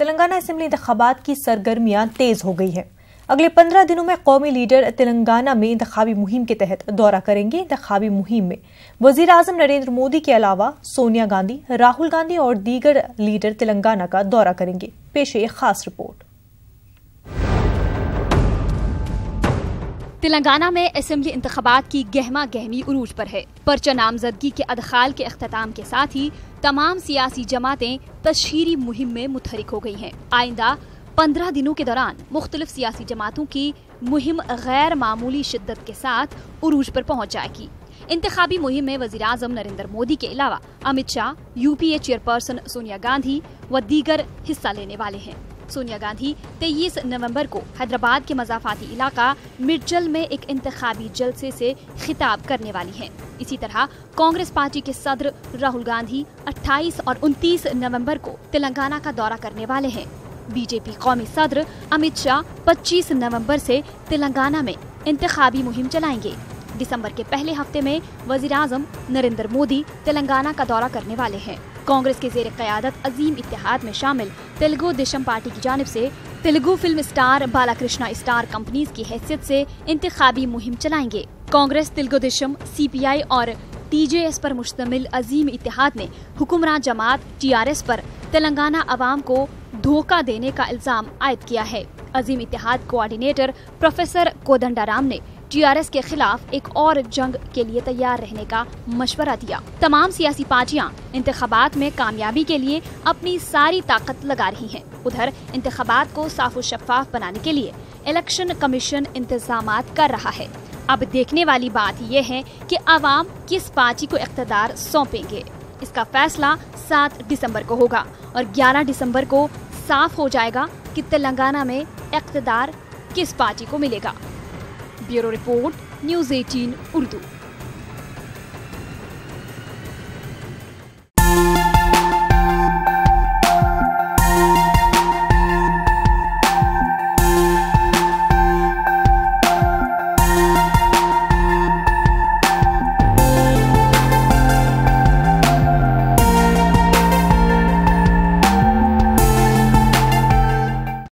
Telangana assembly इंतखाबात की सरगर्मियां तेज हो गई है। अगले 15 दिनों में कौमी लीडर तेलंगाना में इंतखाबी मुहिम के तहत दौरा करेंगे। इंतखाबी मुहिम में वजीर आजम नरेंद्र मोदी के अलावा सोनिया गांधी, राहुल गांधी और दीगर लीडर तेलंगाना का दौरा करेंगे। पेश है खास रिपोर्ट। तेलंगाना में असेंबली इंतखाबात की गहमा गहमी उरूज पर है। पर्चा नामजदगी के अदखाल के अख्ताम के साथ ही तमाम सियासी जमातें तशहीरी मुहिम में मुतहरिक हो गई हैं। आइंदा 15 दिनों के दौरान मुख्तलिफ सियासी जमातों की मुहिम गैर मामूली शिद्दत के साथ उरूज पर पहुंच जाएगी। इंतखाबी मुहिम में वजीर आजम नरेंद्र मोदी के अलावा अमित शाह, यूपीए चेयरपर्सन सोनिया गांधी व दीगर हिस्सा लेने वाले हैं। सोनिया गांधी 23 नवंबर को हैदराबाद के मज़ाफाती इलाका मिर्जल में एक इंतखाबी जलसे से खिताब करने वाली हैं। इसी तरह कांग्रेस पार्टी के सदर राहुल गांधी 28 और 29 नवंबर को तेलंगाना का दौरा करने वाले हैं। बीजेपी कौमी सदर अमित शाह 25 नवंबर से तेलंगाना में इंतखाबी मुहिम चलाएंगे। दिसंबर के पहले हफ्ते में वजीर आजम नरेंद्र मोदी तेलंगाना का दौरा करने वाले हैं। कांग्रेस के ज़ेर क़यादत अजीम इत्तेहाद में शामिल तेलुगु देशम पार्टी की जानिब से Telugu film star Balakrishna star companies की हैसियत से इंतखाबी मुहिम चलाएंगे। कांग्रेस, तेलुगु देशम, सीपीआई और टीजेएस पर मुश्तमिल अजीम इत्तेहाद ने हुक्मरान जमात टीआरएस पर तेलंगाना अवाम को धोखा देने का इल्जाम आयद किया है। अजीम इत्तेहाद कोऑर्डिनेटर प्रोफेसर कोदंडाराम ने टीआरएस के खिलाफ एक और जंग के लिए तैयार रहने का मशवरा दिया। तमाम सियासी पार्टियां इंतखाबात में कामयाबी के लिए अपनी सारी ताकत लगा रही हैं। उधर इंतखाबात को साफ और शफाफ बनाने के लिए इलेक्शन कमीशन इंतजामात कर रहा है। अब देखने वाली बात यह है कि अवाम किस पार्टी को इख्तियार सौंपेंगे। इसका फैसला 7 दिसंबर को होगा और 11 दिसंबर को साफ हो जाएगा कि तेलंगाना में इख्तियार किस पार्टी को मिलेगा। Bureau report, news 18 Urdu.